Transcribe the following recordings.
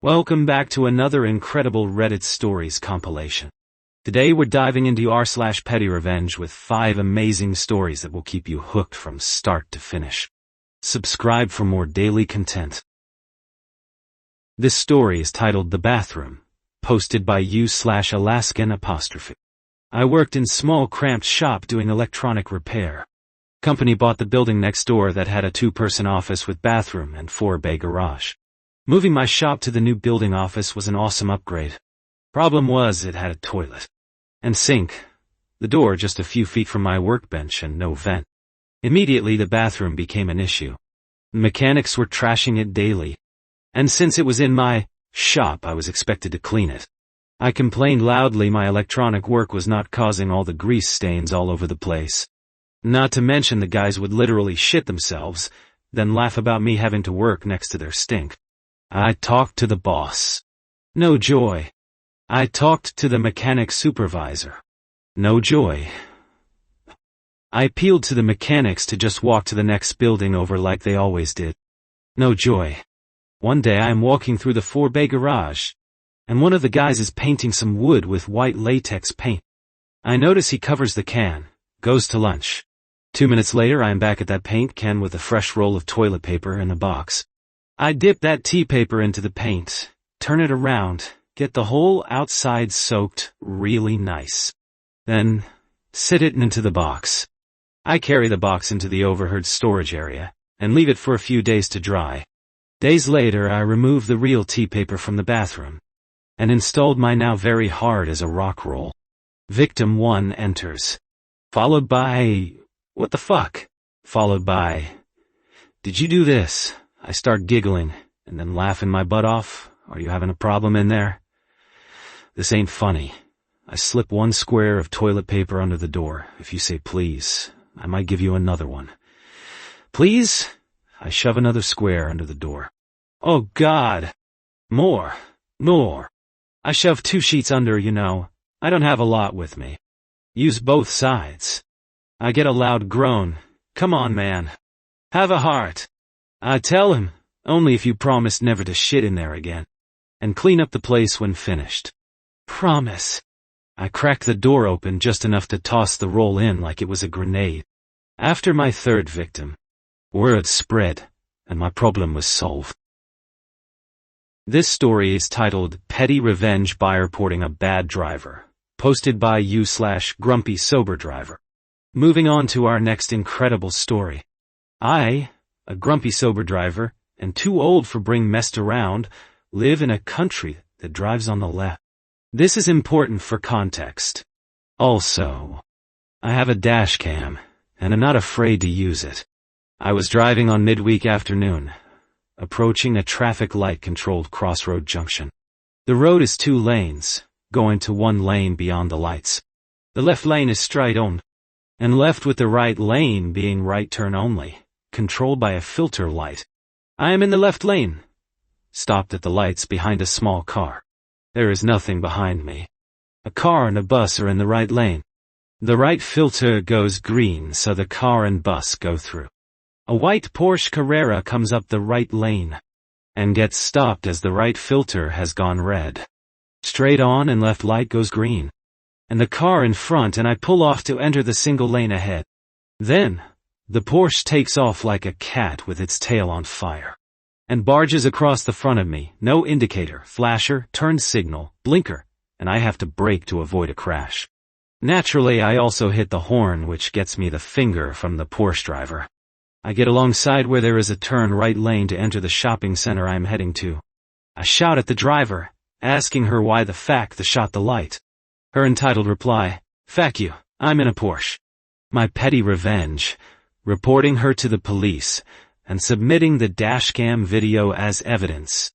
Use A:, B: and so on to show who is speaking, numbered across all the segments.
A: Welcome back to another incredible Reddit Stories compilation. Today we're diving into r/Pettyrevenge with 5 amazing stories that will keep you hooked from start to finish. Subscribe for more daily content. This story is titled The Bathroom, posted by u/Alaskan'. I worked in small cramped shop doing electronic repair. Company bought the building next door that had a 2-person office with bathroom and 4-bay garage. Moving my shop to the new building office was an awesome upgrade. Problem was it had a toilet and sink, the door just a few feet from my workbench and no vent. Immediately the bathroom became an issue. Mechanics were trashing it daily, and since it was in my shop I was expected to clean it. I complained loudly my electronic work was not causing all the grease stains all over the place. Not to mention the guys would literally shit themselves, then laugh about me having to work next to their stink. I talked to the boss. No joy. I talked to the mechanic supervisor. No joy. I appealed to the mechanics to just walk to the next building over like they always did. No joy. One day I am walking through the 4-bay garage, and one of the guys is painting some wood with white latex paint. I notice he covers the can, goes to lunch. 2 minutes later I am back at that paint can with a fresh roll of toilet paper in a box. I dip that tea paper into the paint, turn it around, get the whole outside soaked really nice. Then, sit it into the box. I carry the box into the overhead storage area, and leave it for a few days to dry. Days later I remove the real tea paper from the bathroom, and installed my now very hard as a rock roll. Victim 1 enters. Followed by, what the fuck? Followed by, did you do this? I start giggling, and then laughing my butt off. Are you having a problem in there? This ain't funny. I slip 1 square of toilet paper under the door. If you say please, I might give you another one. Please? I shove another square under the door. Oh God! More. I shove 2 sheets under, I don't have a lot with me. Use both sides. I get a loud groan. Come on, man. Have a heart. I tell him, only if you promise never to shit in there again, and clean up the place when finished. Promise. I crack the door open just enough to toss the roll in like it was a grenade. After my 3rd victim, word spread, and my problem was solved. This story is titled Pettyrevenge byreporting a bad driver, posted by u/Grumpy Sober Driver. Moving on to our next incredible story. A grumpy sober driver, and too old for being messed around, live in a country that drives on the left. This is important for context. Also, I have a dash cam, and I'm not afraid to use it. I was driving on midweek afternoon, approaching a traffic light-controlled crossroad junction. The road is 2 lanes, going to 1 lane beyond the lights. The left lane is straight on, and left with the right lane being right turn only, controlled by a filter light. I am in the left lane, stopped at the lights behind a small car. There is nothing behind me. A car and a bus are in the right lane. The right filter goes green so the car and bus go through. A white Porsche Carrera comes up the right lane, and gets stopped as the right filter has gone red. Straight on and left light goes green, and the car in front, and I pull off to enter the single lane ahead. Then, the Porsche takes off like a cat with its tail on fire, and barges across the front of me. No indicator, flasher, turn signal, blinker, and I have to brake to avoid a crash. Naturally, I also hit the horn, which gets me the finger from the Porsche driver. I get alongside where there is a turn right lane to enter the shopping center I am heading to. I shout at the driver, asking her why the fuck the shot the light. Her entitled reply, "Fuck you, I'm in a Porsche." My petty revenge, reporting her to the police, and submitting the dashcam video as evidence.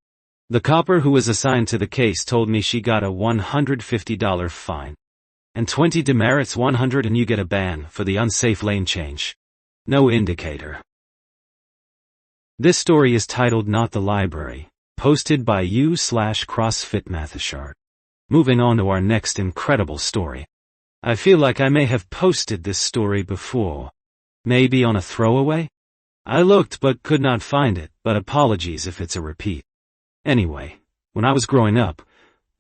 A: The copper who was assigned to the case told me she got a $150 fine, and 20 demerits 100 and you get a ban for the unsafe lane change. No indicator. This story is titled Not the Library, posted by u/CrossFitMathishard. Moving on to our next incredible story. I feel like I may have posted this story before. Maybe on a throwaway? I looked but could not find it, but apologies if it's a repeat. Anyway, When I was growing up,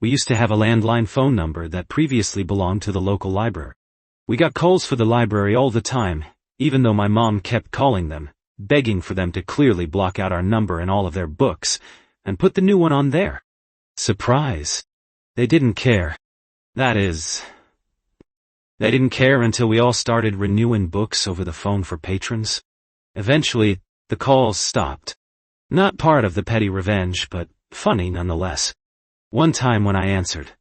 A: we used to have a landline phone number that previously belonged to the local library. We got calls for the library all the time, even though my mom kept calling them, begging for them to clearly block out our number in all of their books, and put the new one on there. Surprise! They didn't care. That is, they didn't care until we all started renewing books over the phone for patrons. Eventually, the calls stopped. Not part of the Pettyrevenge, but funny nonetheless. One time when I answered,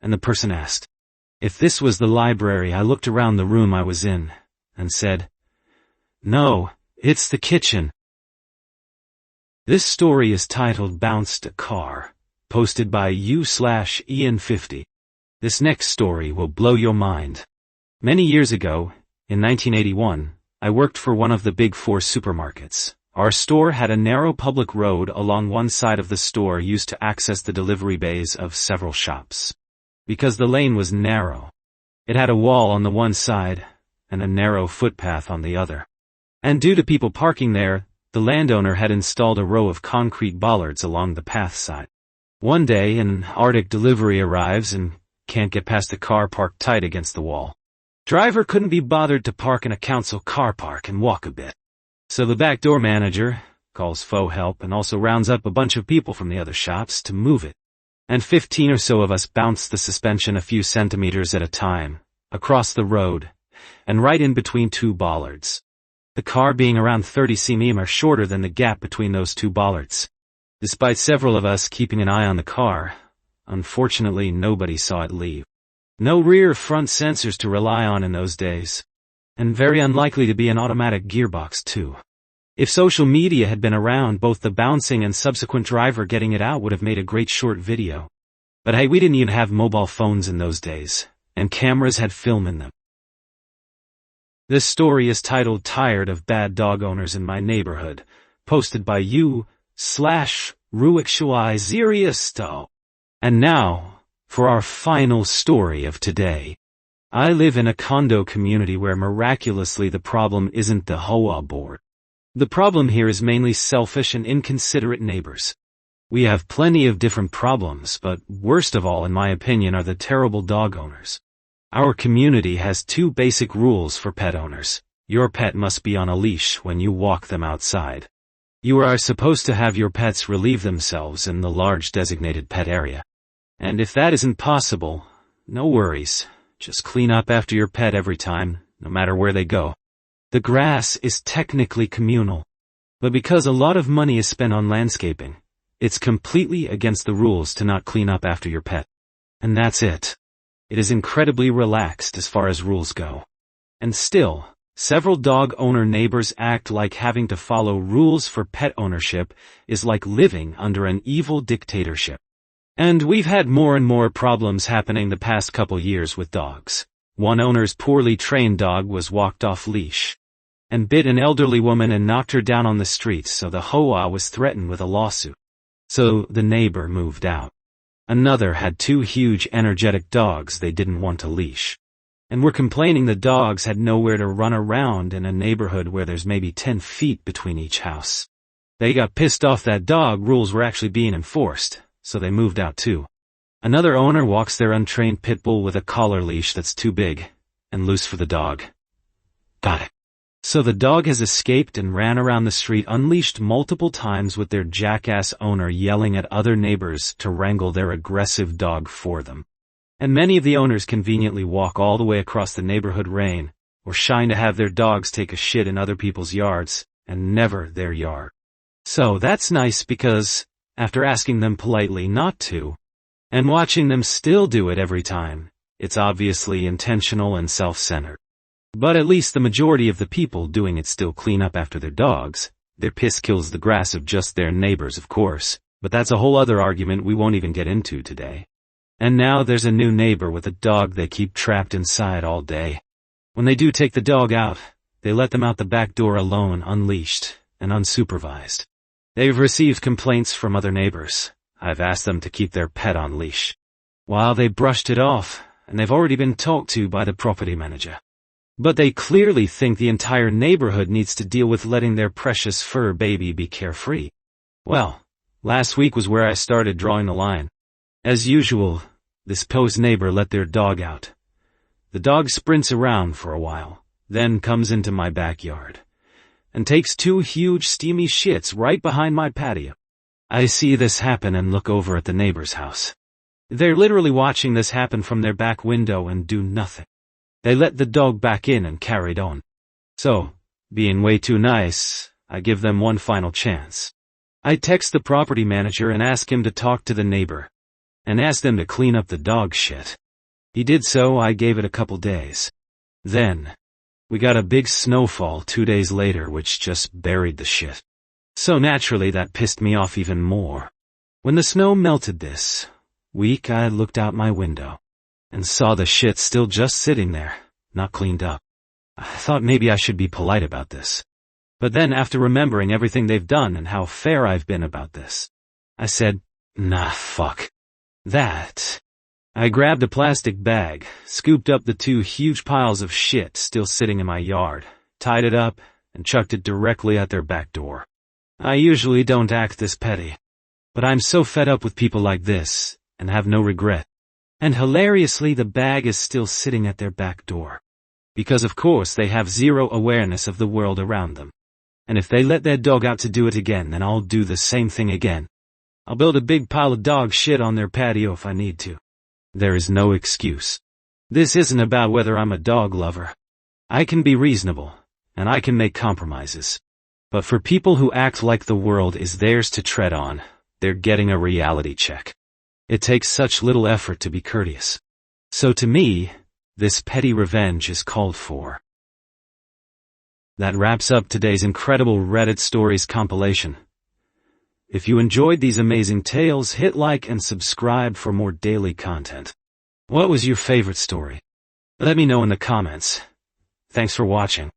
A: and the person asked if this was the library, I looked around the room I was in, and said, "No, it's the kitchen." This story is titled Bounced a Car, posted by u/Ian50. This next story will blow your mind. Many years ago, in 1981, I worked for one of the big four supermarkets. Our store had a narrow public road along one side of the store used to access the delivery bays of several shops. Because the lane was narrow, it had a wall on the one side and a narrow footpath on the other. And due to people parking there, the landowner had installed a row of concrete bollards along the path side. One day, an Arctic delivery arrives and can't get past the car parked tight against the wall. Driver couldn't be bothered to park in a council car park and walk a bit. So the back door manager calls faux help and also rounds up a bunch of people from the other shops to move it. And 15 or so of us bounced the suspension a few centimeters at a time, across the road, and right in between two bollards. The car being around 30 cm or shorter than the gap between those two bollards. Despite several of us keeping an eye on the car, unfortunately nobody saw it leave. No rear or front sensors to rely on in those days. And very unlikely to be an automatic gearbox too. If social media had been around, both the bouncing and subsequent driver getting it out would have made a great short video. But hey, we didn't even have mobile phones in those days, and cameras had film in them. This story is titled Tired of Bad Dog Owners in My Neighborhood, posted by u/Ruixuizeriasto. And now, for our final story of today. I live in a condo community where miraculously the problem isn't the HOA board. The problem here is mainly selfish and inconsiderate neighbors. We have plenty of different problems, but worst of all in my opinion are the terrible dog owners. Our community has two basic rules for pet owners. Your pet must be on a leash when you walk them outside. You are supposed to have your pets relieve themselves in the large designated pet area. And if that isn't possible, no worries. Just clean up after your pet every time, no matter where they go. The grass is technically communal, but because a lot of money is spent on landscaping, it's completely against the rules to not clean up after your pet. And that's it. It is incredibly relaxed as far as rules go. And still, several dog owner neighbors act like having to follow rules for pet ownership is like living under an evil dictatorship. And we've had more and more problems happening the past couple years with dogs. One owner's poorly trained dog was walked off leash and bit an elderly woman and knocked her down on the street, so the HOA was threatened with a lawsuit. So the neighbor moved out. Another had two huge energetic dogs they didn't want to leash. And were complaining the dogs had nowhere to run around in a neighborhood where there's maybe 10 feet between each house. They got pissed off that dog rules were actually being enforced, so they moved out too. Another owner walks their untrained pit bull with a collar leash that's too big and loose for the dog. Got it. So the dog has escaped and ran around the street unleashed multiple times with their jackass owner yelling at other neighbors to wrangle their aggressive dog for them. And many of the owners conveniently walk all the way across the neighborhood rain, or shine to have their dogs take a shit in other people's yards, and never their yard. So that's nice because, after asking them politely not to, and watching them still do it every time, it's obviously intentional and self-centered. But at least the majority of the people doing it still clean up after their dogs. Their piss kills the grass of just their neighbors, of course, but that's a whole other argument we won't even get into today. And now there's a new neighbor with a dog they keep trapped inside all day. When they do take the dog out, they let them out the back door alone, unleashed and unsupervised. They've received complaints from other neighbors. I've asked them to keep their pet on leash. While they brushed it off, and they've already been talked to by the property manager. But they clearly think the entire neighborhood needs to deal with letting their precious fur baby be carefree. Well, Last week was where I started drawing the line. As usual, this post neighbor let their dog out. The dog sprints around for a while, then comes into my backyard, and takes 2 huge steamy shits right behind my patio. I see this happen and look over at the neighbor's house. They're literally watching this happen from their back window and do nothing. They let the dog back in and carried on. So, being way too nice, I give them one final chance. I text the property manager and ask him to talk to the neighbor, and ask them to clean up the dog shit. He did so. I gave it a couple days. Then, we got a big snowfall 2 days later which just buried the shit. So naturally that pissed me off even more. When the snow melted this week, I looked out my window and saw the shit still just sitting there, not cleaned up. I thought maybe I should be polite about this. But then after remembering everything they've done and how fair I've been about this, I said, nah, fuck that. I grabbed a plastic bag, scooped up the 2 huge piles of shit still sitting in my yard, tied it up, and chucked it directly at their back door. I usually don't act this petty, but I'm so fed up with people like this, and have no regret. And hilariously, the bag is still sitting at their back door. Because of course they have zero awareness of the world around them. And if they let their dog out to do it again, then I'll do the same thing again. I'll build a big pile of dog shit on their patio if I need to. There is no excuse. This isn't about whether I'm a dog lover. I can be reasonable, and I can make compromises. But for people who act like the world is theirs to tread on, they're getting a reality check. It takes such little effort to be courteous. So to me, this petty revenge is called for. That wraps up today's incredible Reddit stories compilation. If you enjoyed these amazing tales, hit like and subscribe for more daily content. What was your favorite story? Let me know in the comments. Thanks for watching.